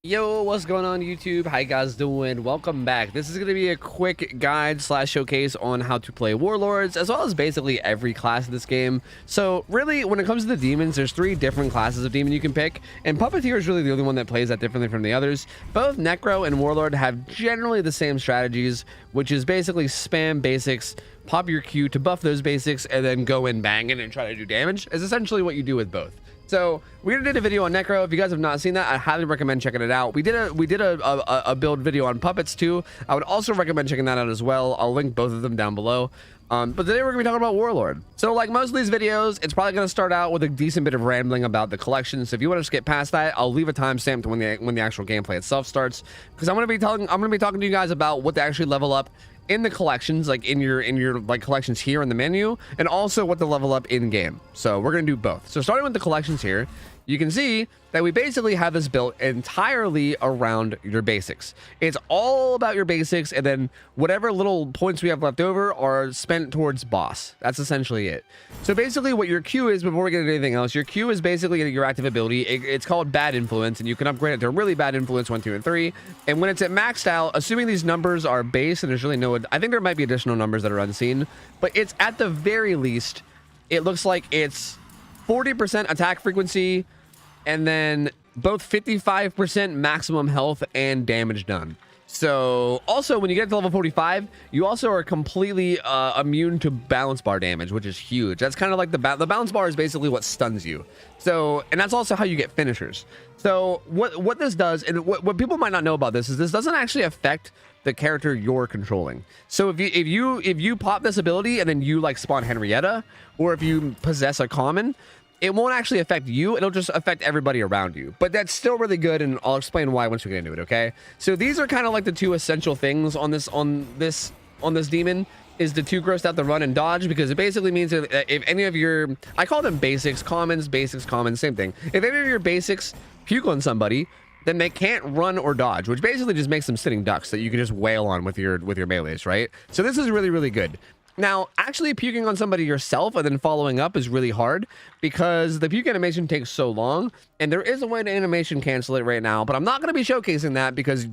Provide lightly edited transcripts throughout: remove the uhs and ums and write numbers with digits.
Yo, what's going on YouTube? How you guys doing? Welcome back. This is going to be a quick guide slash showcase on how to play Warlords, as well as basically every class of this game. So really, when it comes to the demons, there's 3 different classes of demon you can pick, and Puppeteer is really the only one that plays that differently from the others. Both Necro and Warlord have generally the same strategies, which is basically spam basics, pop your Q to buff those basics, and then go in banging and try to do damage, is essentially what you do with both. So we did a video on Necro. If you guys have not seen that, I highly recommend checking it out. We did a build video on puppets too. I would also recommend checking that out as well. I'll link both of them down below. But today we're gonna be talking about Warlord. So like most of these videos, it's probably gonna start out with a decent bit of rambling about the collection. So if you want to skip past that, I'll leave a timestamp to when the actual gameplay itself starts, because I'm gonna be talking to you guys about what to actually level up in the collections, like in your like collections here in the menu, and also what to level up in game. So we're gonna do both. So starting with the collections here, you can see that we basically have this built entirely around your basics. It's all about your basics, and then whatever little points we have left over are spent towards boss. That's essentially it. So basically what your Q is, before we get into anything else, your Q is basically your active ability. It's called Bad Influence, and you can upgrade it to really Bad Influence 1, 2, and 3. And when it's at maxed out, assuming these numbers are base, and there's really no, I think there might be additional numbers that are unseen, but it's at the very least, it looks like it's 40% attack frequency, and then both 55% maximum health and damage done. So also when you get to level 45, you also are completely immune to balance bar damage, which is huge. That's kind of like the balance bar is basically what stuns you. So, and that's also how you get finishers. So what this does, and what people might not know about this, is this doesn't actually affect the character you're controlling. So if you pop this ability and then you like spawn Henrietta, or if you possess a common, it won't actually affect you. It'll just affect everybody around you. But that's still really good, and I'll explain why once we get into it, okay? So these are kind of like the 2 essential things on this demon, is the 2 grossed out the run and dodge, because it basically means that if any of your, I call them basics, commons, same thing. If any of your basics puke on somebody, then they can't run or dodge, which basically just makes them sitting ducks that you can just wail on with your melees, right? So this is really, really good. Now, actually puking on somebody yourself and then following up is really hard, because the puke animation takes so long, and there is a way to animation cancel it right now, but I'm not going to be showcasing that, because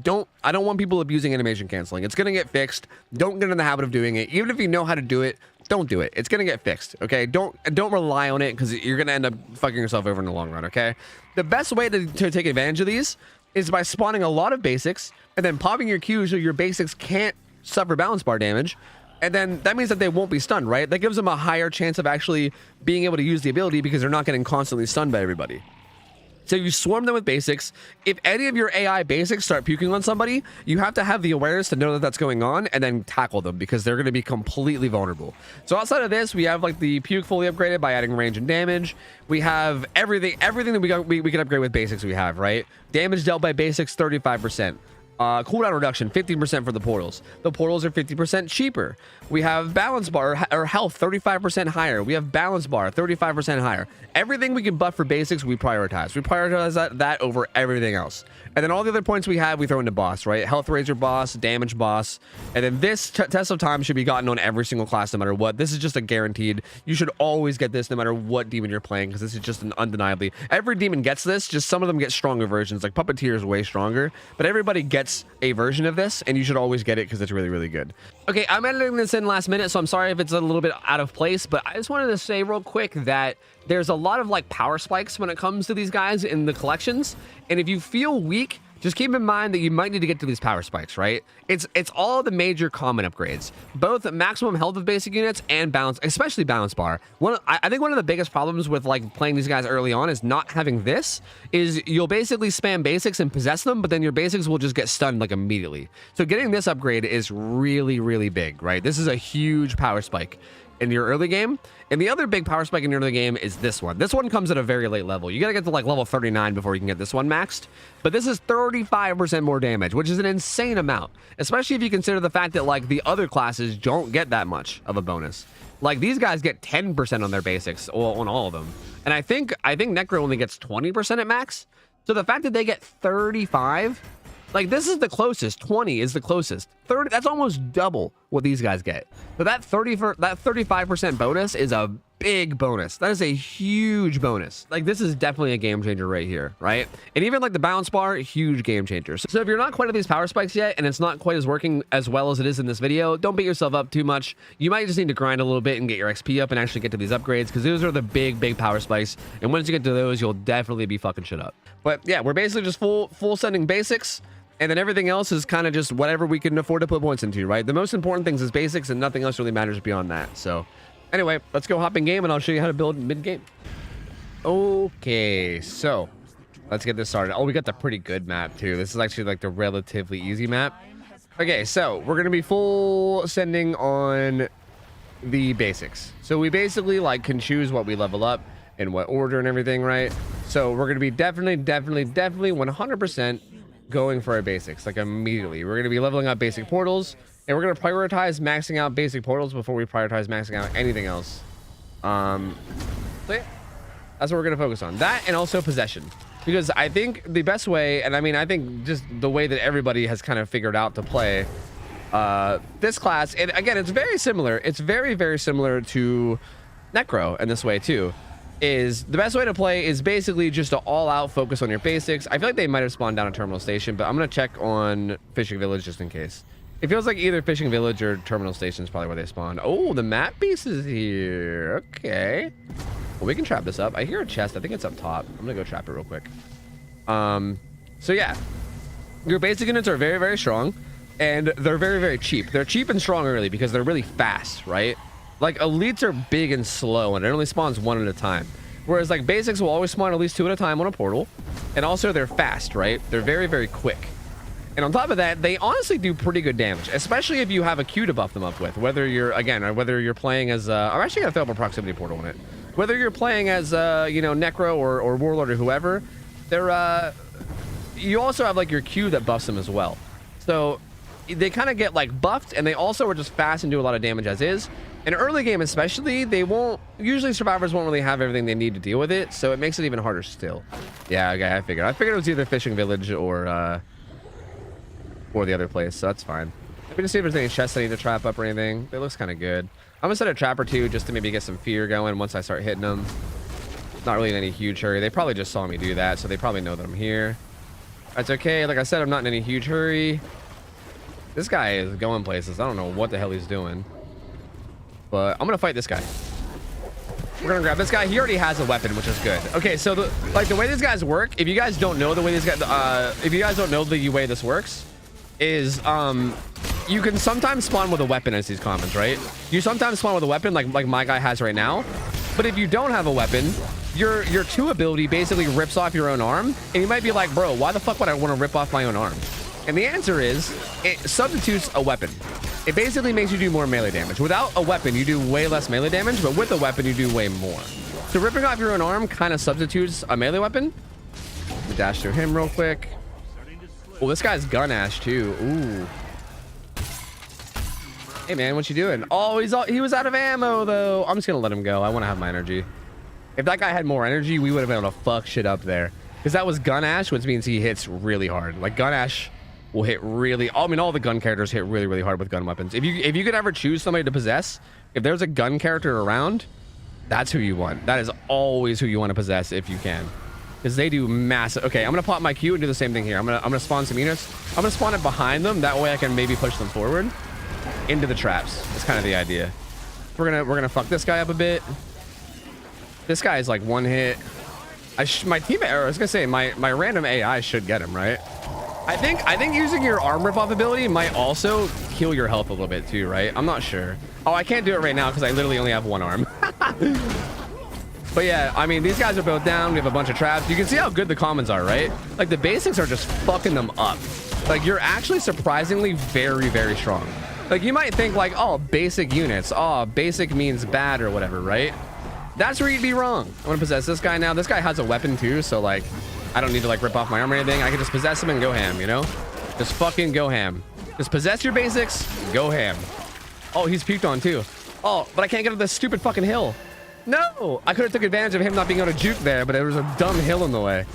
I don't want people abusing animation canceling. It's going to get fixed. Don't get in the habit of doing it. Even if you know how to do it, don't do it. It's going to get fixed, okay? Don't rely on it, because you're going to end up fucking yourself over in the long run, okay? The best way to take advantage of these is by spawning a lot of basics and then popping your Qs so your basics can't suffer balance bar damage. And then that means that they won't be stunned, right? That gives them a higher chance of actually being able to use the ability, because they're not getting constantly stunned by everybody. So you swarm them with basics. If any of your AI basics start puking on somebody, you have to have the awareness to know that that's going on, and then tackle them, because they're going to be completely vulnerable. So outside of this, we have like the puke fully upgraded by adding range and damage. We have everything that we can upgrade with basics we have, right? Damage dealt by basics, 35%. Cooldown reduction, 15% for the portals. The portals are 50% cheaper. We have balance bar or health 35% higher. We have balance bar 35% higher. Everything we can buff for basics, we prioritize. We prioritize that over everything else. And then all the other points we have, we throw into boss, right? Health raiser boss, damage boss. And then this test of time should be gotten on every single class no matter what. This is just a guaranteed. You should always get this no matter what demon you're playing, because this is just an undeniably. Every demon gets this, just some of them get stronger versions. Like Puppeteer is way stronger, but everybody gets a version of this, and you should always get it because it's really, really good. Okay, I'm editing this in last minute, so I'm sorry if it's a little bit out of place, but I just wanted to say real quick that there's a lot of like power spikes when it comes to these guys in the collections, and if you feel weak, just keep in mind that you might need to get to these power spikes, right? It's all the major common upgrades, both maximum health of basic units and balance, especially balance bar. I think one of the biggest problems with like playing these guys early on is not having this, is you'll basically spam basics and possess them, but then your basics will just get stunned like immediately. So getting this upgrade is really, really big, right? This is a huge power spike in your early game. And the other big power spike in your early game is this one. This one comes at a very late level. You gotta get to like level 39 before you can get this one maxed. But this is 35% more damage, which is an insane amount, especially if you consider the fact that like the other classes don't get that much of a bonus. Like these guys get 10% on their basics, on all of them. And I think Necro only gets 20% at max. So the fact that they get 35, like this is the closest. 20 is the closest. 30, that's almost double what these guys get. So that 35% bonus is a big bonus. That is a huge bonus. Like, this is definitely a game changer right here, right? And even like the bounce bar, huge game changer. So if you're not quite at these power spikes yet, and it's not quite as working as well as it is in this video, don't beat yourself up too much. You might just need to grind a little bit and get your XP up and actually get to these upgrades, because those are the big power spikes. And once you get to those, you'll definitely be fucking shit up. But yeah, we're basically just full sending basics. And then everything else is kind of just whatever we can afford to put points into, right? The most important things is basics, and nothing else really matters beyond that. So anyway, let's go hop in game, and I'll show you how to build mid-game. Okay, so let's get this started. Oh, we got the pretty good map, too. This is actually like the relatively easy map. Okay, so we're going to be full sending on the basics. So we basically like can choose what we level up in what order and everything, right? So we're going to be definitely 100% going for our basics, like immediately. We're going to be leveling up basic portals, and we're going to prioritize maxing out basic portals before we prioritize maxing out anything else. So yeah, that's what we're going to focus on. That, and also possession. Because I think the best way, and I mean, I think just the way that everybody has kind of figured out to play this class, and again, it's very similar. It's very similar to Necro in this way too. Is the best way to play is basically just to all-out focus on your basics. I feel like they might have spawned down a terminal station, but I'm going to check on Fishing Village just in case. It feels like either Fishing Village or terminal station is probably where they spawned. Oh, the map piece is here. Okay. Well, we can trap this up. I hear a chest. I think it's up top. I'm going to go trap it real quick. So yeah, your basic units are very strong, and they're very cheap. They're cheap and strong early because they're really fast, right? Like, elites are big and slow, and it only spawns one at a time. Whereas, like, basics will always spawn at least 2 at a time on a portal. And also, they're fast, right? They're very quick. And on top of that, they honestly do pretty good damage, especially if you have a Q to buff them up with. Whether you're, again, whether you're playing as... I'm actually going to throw up a proximity portal on it. Whether you're playing as, you know, Necro or Warlord or whoever, they're... you also have, like, your Q that buffs them as well. So, they kind of get, like, buffed, and they also are just fast and do a lot of damage as is. In early game especially, they won't... Usually survivors won't really have everything they need to deal with it, so it makes it even harder still. Yeah, okay, I figured it was either Fishing Village or the other place, so that's fine. Let me just see if there's any chests I need to trap up or anything. It looks kind of good. I'm gonna set a trap or two just to maybe get some fear going once I start hitting them. Not really in any huge hurry. They probably just saw me do that, so they probably know that I'm here. That's okay. Like I said, I'm not in any huge hurry. This guy is going places. I don't know what the hell he's doing. But I'm gonna fight this guy. We're gonna grab this guy. He already has a weapon, which is good. Okay, so the way these guys work, if you guys don't know the way these guys, if you guys don't know the way this works, is you can sometimes spawn with a weapon as these commons, right? You sometimes spawn with a weapon, like my guy has right now. But if you don't have a weapon, your 2 ability basically rips off your own arm, and you might be like, bro, why the fuck would I want to rip off my own arm? And the answer is, it substitutes a weapon. It basically makes you do more melee damage. Without a weapon, you do way less melee damage, but with a weapon, you do way more. So ripping off your own arm kind of substitutes a melee weapon. Dash through him real quick. Oh, this guy's gun ash too. Ooh. Hey man, what you doing? Oh, he was out of ammo though. I'm just gonna let him go. I want to have my energy. If that guy had more energy, we would have been able to fuck shit up there. Because that was gun ash, which means he hits really hard. Like gun ash will hit really... I mean, all the gun characters hit really hard with gun weapons. If you could ever choose somebody to possess, if there's a gun character around, that's who you want. That is always who you want to possess if you can. Because they do massive... Okay, I'm going to pop my Q and do the same thing here. I'm gonna spawn some units. I'm going to spawn it behind them. That way I can maybe push them forward into the traps. That's kind of the idea. We're gonna fuck this guy up a bit. This guy is like one hit. My teammate... I was going to say, my random AI should get him, right? I think using your arm rip-off ability might also heal your health a little bit too, right? I'm not sure. Oh, I can't do it right now because I literally only have one arm. But yeah, I mean, these guys are both down. We have a bunch of traps. You can see how good the commons are, right? Like, the basics are just fucking them up. Like, you're actually surprisingly very strong. Like, you might think, like, oh, basic units. Oh, basic means bad or whatever, right? That's where you'd be wrong. I want to possess this guy now. This guy has a weapon too, so, like... I don't need to like rip off my arm or anything. I can just possess him and go ham, you know? Just fucking go ham. Just possess your basics, go ham. Oh, he's puked on too. Oh, but I can't get up this stupid fucking hill. No! I could have took advantage of him not being able to juke there, but there was a dumb hill in the way.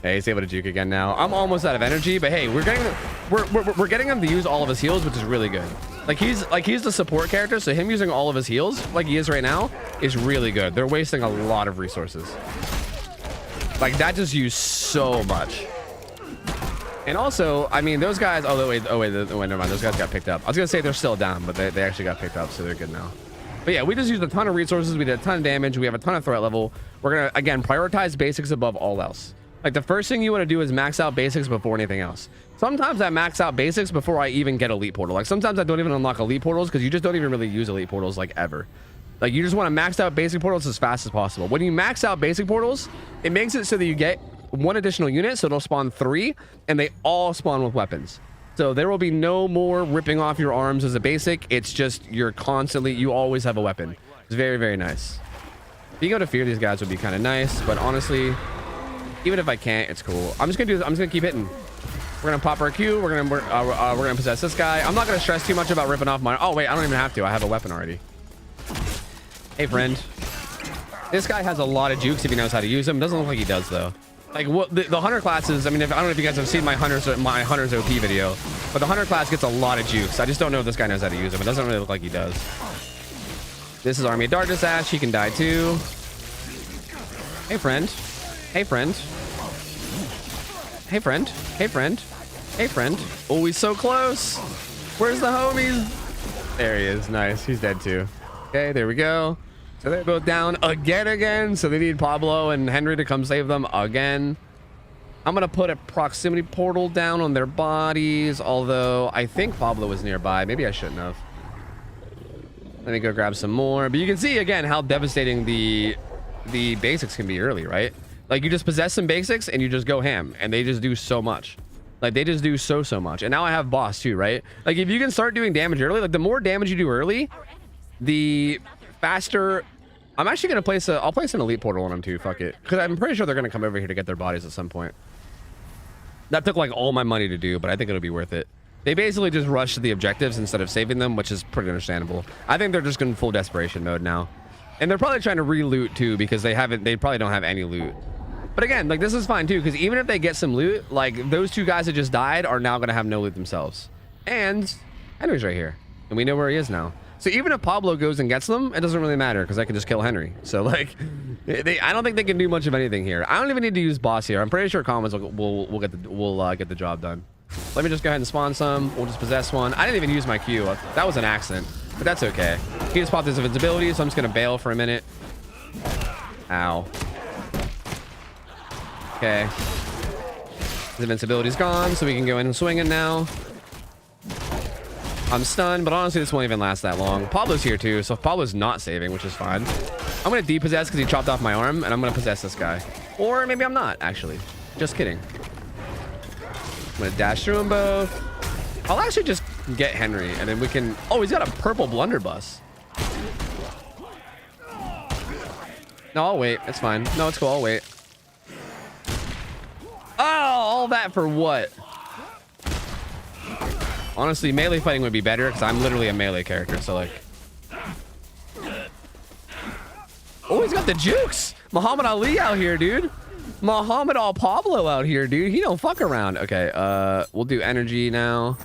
Hey, he's able to juke again now. I'm almost out of energy, but hey, we're getting him to use all of his heals, which is really good. He's the support character, so him using all of his heals like he is right now is really good. They're wasting a lot of resources. Like that just used so much. And also, I mean, those guys. Oh wait, never mind. Those guys got picked up. I was gonna say they're still down, but they actually got picked up, so they're good now. But yeah, we just used a ton of resources. We did a ton of damage. We have a ton of threat level. We're gonna again prioritize basics above all else. Like the first thing you want to do is max out basics before anything else. Sometimes I max out basics before I even get elite portal. Like sometimes I don't even unlock elite portals because you just don't even really use elite portals like ever. Like you just want to max out basic portals as fast as possible. When you max out basic portals, it makes it so that you get one additional unit, so it'll spawn 3, and they all spawn with weapons. So there will be no more ripping off your arms as a basic. It's just you always have a weapon. It's very, very nice. Being able to fear these guys would be kind of nice, but honestly, even if I can't, it's cool. I'm just gonna keep hitting. We're gonna pop our Q. We're gonna possess this guy. I'm not gonna stress too much about ripping off my. Oh wait, I don't even have to. I have a weapon already. Hey friend. This guy has a lot of jukes if he knows how to use them. Doesn't look like he does though. Like what the hunter classes. I mean, I don't know if you guys have seen my hunter's OP video, but the hunter class gets a lot of jukes. I just don't know if this guy knows how to use them. It doesn't really look like he does. This is Army of Darkness Ash. He can die too. Hey friend. Hey friend. Hey friend. Hey friend. Hey friend. Oh, he's so close. Where's the homies? There he is. Nice. He's dead too. Okay, there we go. So they're both down again. So they need Pablo and Henry to come save them again. I'm going to put a proximity portal down on their bodies. Although I think Pablo was nearby. Maybe I shouldn't have. Let me go grab some more. But you can see again how devastating the basics can be early, right? Like you just possess some basics and you just go ham and they just do so much. Like they just do so much. And now I have boss too, right? Like if you can start doing damage early, like the more damage you do early, the faster. I'm actually gonna I'll place an elite portal on them too. Fuck it, because I'm pretty sure they're gonna come over here to get their bodies at some point. That took like all my money to do, but I think it'll be worth it. They basically just rushed to the objectives instead of saving them, which is pretty understandable. I think they're just going full desperation mode now, and they're probably trying to re-loot too because they probably don't have any loot. But again, like this is fine too, because even if they get some loot, like those two guys that just died are now gonna have no loot themselves. And Henry's right here, and we know where he is now. So even if Pablo goes and gets them, it doesn't really matter because I can just kill Henry. So like, I don't think they can do much of anything here. I don't even need to use boss here. I'm pretty sure commons will get the job done. Let me just go ahead and spawn some. We'll just possess one. I didn't even use my Q. That was an accident, but that's okay. He just popped his invincibility, so I'm just gonna bail for a minute. Ow. Okay. His invincibility's gone, so we can go in and swing it now. I'm stunned, but honestly, this won't even last that long. Pablo's here too, so Pablo's not saving, which is fine. I'm gonna depossess because he chopped off my arm, and I'm gonna possess this guy. Or maybe I'm not, actually. Just kidding. I'm gonna dash through them both. I'll actually just get Henry, and then we can... Oh, he's got a purple blunderbuss. No, I'll wait. It's fine. No, it's cool. I'll wait. Oh, all that for what? Honestly, melee fighting would be better because I'm literally a melee character, so like... Oh, he's got the jukes! Muhammad Ali out here, dude. Muhammad Al Pablo out here, dude. He don't fuck around. Okay, we'll do energy now.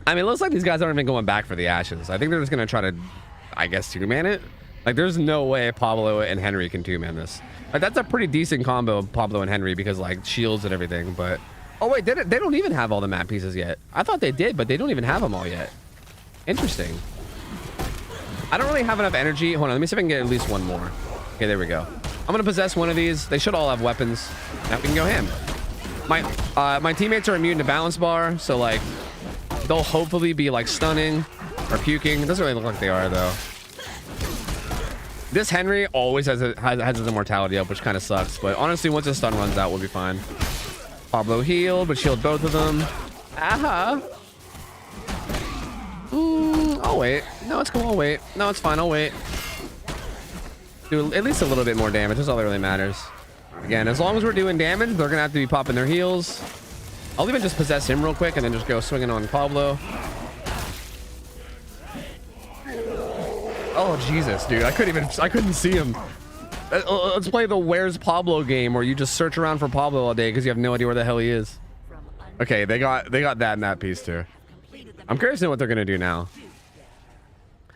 I mean, it looks like these guys aren't even going back for the ashes. I think they're just gonna try to, I guess, two-man it. Like, there's no way Pablo and Henry can two-man this. Like, that's a pretty decent combo of Pablo and Henry because, like, shields and everything, but... Oh, wait, they don't even have all the map pieces yet. I thought they did, but they don't even have them all yet. Interesting. I don't really have enough energy. Hold on, let me see if I can get at least one more. Okay, there we go. I'm going to possess one of these. They should all have weapons. Now we can go ham. My teammates are immune to balance bar, so, like, they'll hopefully be, like, stunning or puking. It doesn't really look like they are, though. This Henry always has his immortality up, which kind of sucks. But honestly, once his stun runs out, we'll be fine. Pablo healed, but shield both of them. Aha. I'll wait. No, it's cool. I'll wait. No, it's fine. I'll wait. Do at least a little bit more damage. That's all that really matters. Again, as long as we're doing damage, they're going to have to be popping their heals. I'll even just possess him real quick and then just go swinging on Pablo. Oh, Jesus, dude. I couldn't see him. Let's play the Where's Pablo game where you just search around for Pablo all day because you have no idea where the hell he is. Okay, they got that in that piece too. I'm curious to know what they're gonna do now.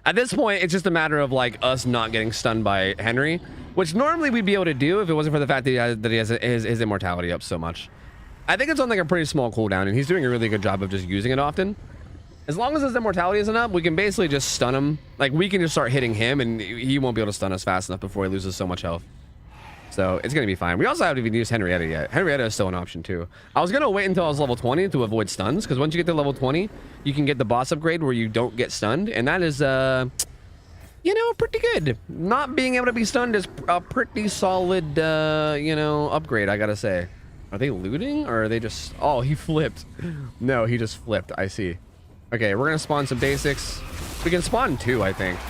At this point, it's just a matter of like us not getting stunned by Henry, which normally we'd be able to do if it wasn't for the fact that he has his immortality up so much. I think it's on like a pretty small cooldown, and he's doing a really good job of just using it often. As long as his immortality isn't up, we can basically just stun him. Like, we can just start hitting him, and he won't be able to stun us fast enough before he loses so much health. So it's gonna be fine. We also haven't even used Henrietta yet. Henrietta is still an option too. I was gonna wait until I was level 20 to avoid stuns, because once you get to level 20, you can get the boss upgrade where you don't get stunned, and that is you know, pretty good. Not being able to be stunned is a pretty solid you know, upgrade, I gotta say. Are they looting, or are they just... Oh, he flipped. No, he just flipped. I see. Okay, we're gonna spawn some basics. We can spawn two, I think.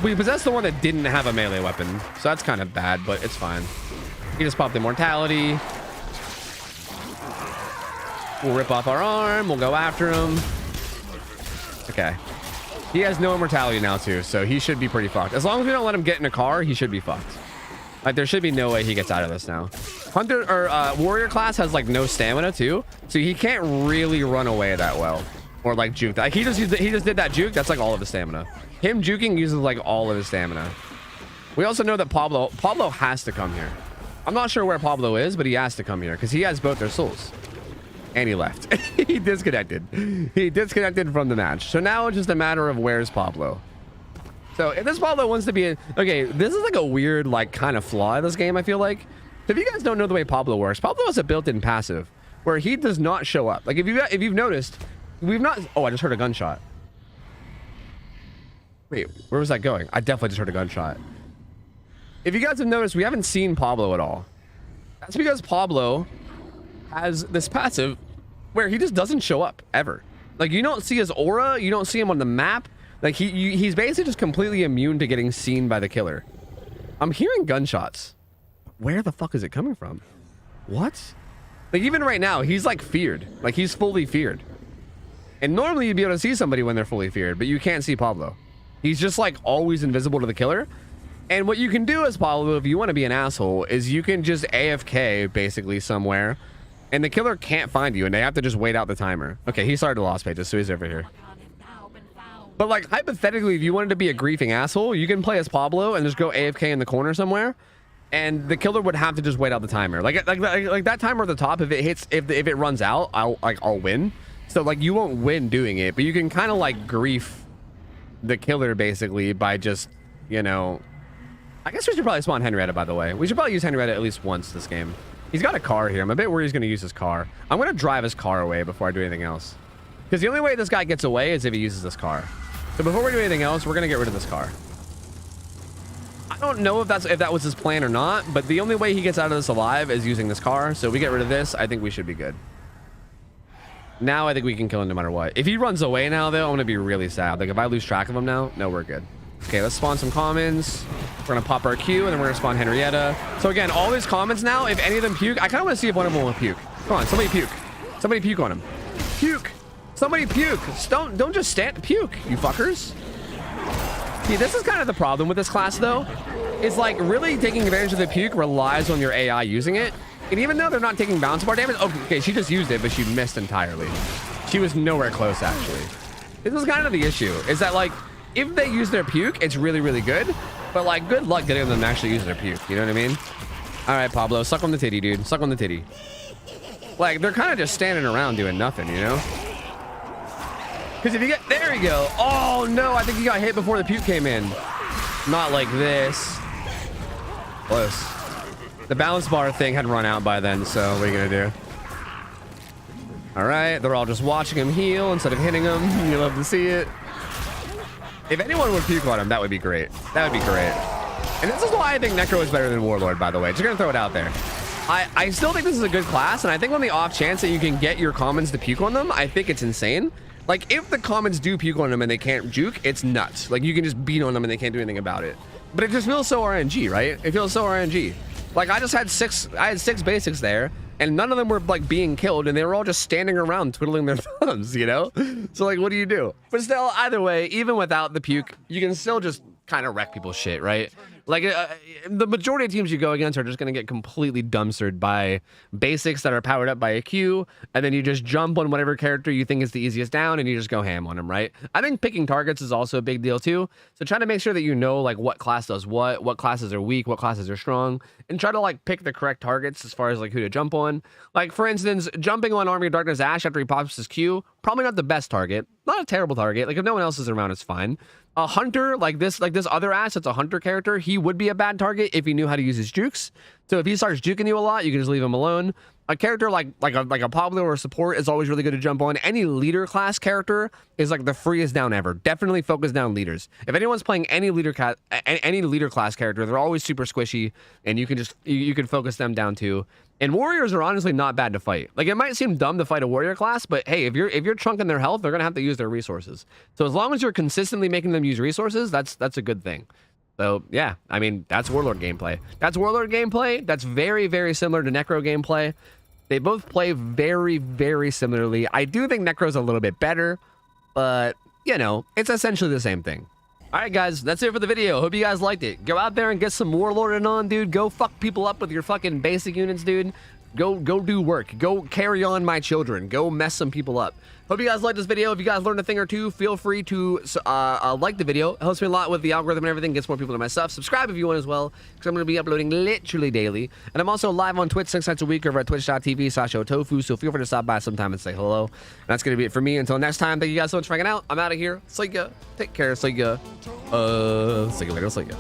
We possessed the one that didn't have a melee weapon, so that's kind of bad, but it's fine. He just popped immortality. We'll rip off our arm. We'll go after him. Okay. He has no immortality now, too, so he should be pretty fucked. As long as we don't let him get in a car, he should be fucked. Like, there should be no way he gets out of this now. Hunter or warrior class has like no stamina too, so he can't really run away that well, or like juke. Like he just did that juke. That's like all of his stamina. Him juking uses like all of his stamina. We also know that Pablo has to come here. I'm not sure where Pablo is, but he has to come here because he has both their souls. And he left. He disconnected. He disconnected from the match. So now it's just a matter of where's Pablo. So if this Pablo wants to be in, okay, this is like a weird like kind of flaw in this game, I feel like. If you guys don't know the way Pablo works, Pablo has a built-in passive where he does not show up. Like if you've noticed, we've not... Oh, I just heard a gunshot. Wait, where was that going? I definitely just heard a gunshot. If you guys have noticed, we haven't seen Pablo at all. That's because Pablo has this passive where he just doesn't show up ever. Like you don't see his aura, you don't see him on the map. Like he's basically just completely immune to getting seen by the killer. I'm hearing gunshots. Where the fuck is it coming from? What? Like even right now, he's like feared. Like he's fully feared. And normally you'd be able to see somebody when they're fully feared, but you can't see Pablo. He's just like always invisible to the killer. And what you can do as Pablo, if you want to be an asshole, is you can just AFK basically somewhere, and the killer can't find you, and they have to just wait out the timer. Okay, he started the lost pages, so he's over here. But like hypothetically, if you wanted to be a griefing asshole, you can play as Pablo and just go AFK in the corner somewhere. And the killer would have to just wait out the timer. Like that timer at the top, if it hits, if it runs out, I'll win. So like you won't win doing it, but you can kind of like grief the killer basically by just, you know. I guess we should probably spawn Henrietta, by the way. We should probably use Henrietta at least once this game. He's got a car here. I'm a bit worried he's going to use his car. I'm going to drive his car away before I do anything else. Because the only way this guy gets away is if he uses this car. So before we do anything else, we're going to get rid of this car. I don't know if that was his plan or not, but the only way he gets out of this alive is using this car. So we get rid of this. I think we should be good. Now I think we can kill him no matter what. If he runs away now, though, I'm going to be really sad. Like if I lose track of him now, no, we're good. Okay, let's spawn some commons. We're going to pop our Q, and then we're going to spawn Henrietta. So again, all these commons now, if any of them puke, I kind of want to see if one of them will puke. Come on, somebody puke. Somebody puke on him. Puke. Somebody puke. Don't just stand. Puke, you fuckers. See, this is kind of the problem with this class, though. Is like really taking advantage of the puke relies on your AI using it. And even though they're not taking bounce bar damage, okay, she just used it, but she missed entirely. She was nowhere close, actually. This is kind of the issue, is that like, if they use their puke, it's really, really good. But like, good luck getting them to actually use their puke. You know what I mean? All right, Pablo, suck on the titty, dude. Suck on the titty. Like, they're kind of just standing around doing nothing, you know? Because if you get... There you go. Oh, no. I think he got hit before the puke came in. Not like this. Close. The balance bar thing had run out by then, so what are you going to do? All right. They're all just watching him heal instead of hitting him. You love to see it. If anyone would puke on him, that would be great. That would be great. And this is why I think Necro is better than Warlord, by the way. Just going to throw it out there. I still think this is a good class, and I think on the off chance that you can get your commons to puke on them, I think it's insane. Like, if the commons do puke on them and they can't juke, it's nuts. Like, you can just beat on them and they can't do anything about it. But it just feels so RNG, right? It feels so RNG. Like, I had six basics there, and none of them were, like, being killed, and they were all just standing around twiddling their thumbs, you know? So, like, what do you do? But still, either way, even without the puke, you can still just kind of wreck people's shit, right? Like the majority of teams you go against are just going to get completely dumpstered by basics that are powered up by a Q, and then you just jump on whatever character you think is the easiest down, and you just go ham on them, right? I think picking targets is also a big deal too. So try to make sure that you know like what class does what classes are weak, what classes are strong, and try to like pick the correct targets as far as like who to jump on. Like for instance, jumping on Army of Darkness Ash after he pops his Q, probably not the best target, not a terrible target. Like if no one else is around, it's fine. A hunter like this other Ash that's a hunter character, he would be a bad target if he knew how to use his jukes. So if he starts juking you a lot, you can just leave him alone. A character like a Pablo or a support is always really good to jump on. Any leader class character is like the freest down ever. Definitely focus down leaders. If anyone's playing any leader class character, they're always super squishy, and you can just you can focus them down too. And warriors are honestly not bad to fight. Like it might seem dumb to fight a warrior class, but hey, if you're chunking their health, they're gonna have to use their resources. So as long as you're consistently making them use resources, that's a good thing. So yeah, I mean that's Warlord gameplay. That's Warlord gameplay. That's very, very similar to Necro gameplay. They both play very, very similarly. I do think Necro's a little bit better, but you know, it's essentially the same thing. All right, guys, that's it for the video. Hope you guys liked it. Go out there and get some Warlording on, dude. Go fuck people up with your fucking basic units, dude. Go do work. Go carry on my children. Go mess some people up. Hope you guys liked this video. If you guys learned a thing or two, feel free to like the video. It helps me a lot with the algorithm and everything. Gets more people to my stuff. Subscribe if you want as well, because I'm going to be uploading literally daily. And I'm also live on Twitch 6 nights a week over at twitch.tv/OhTofu. So feel free to stop by sometime and say hello. And that's going to be it for me. Until next time, thank you guys so much for hanging out. I'm out of here. See ya. Take care. See ya. See you later. See ya.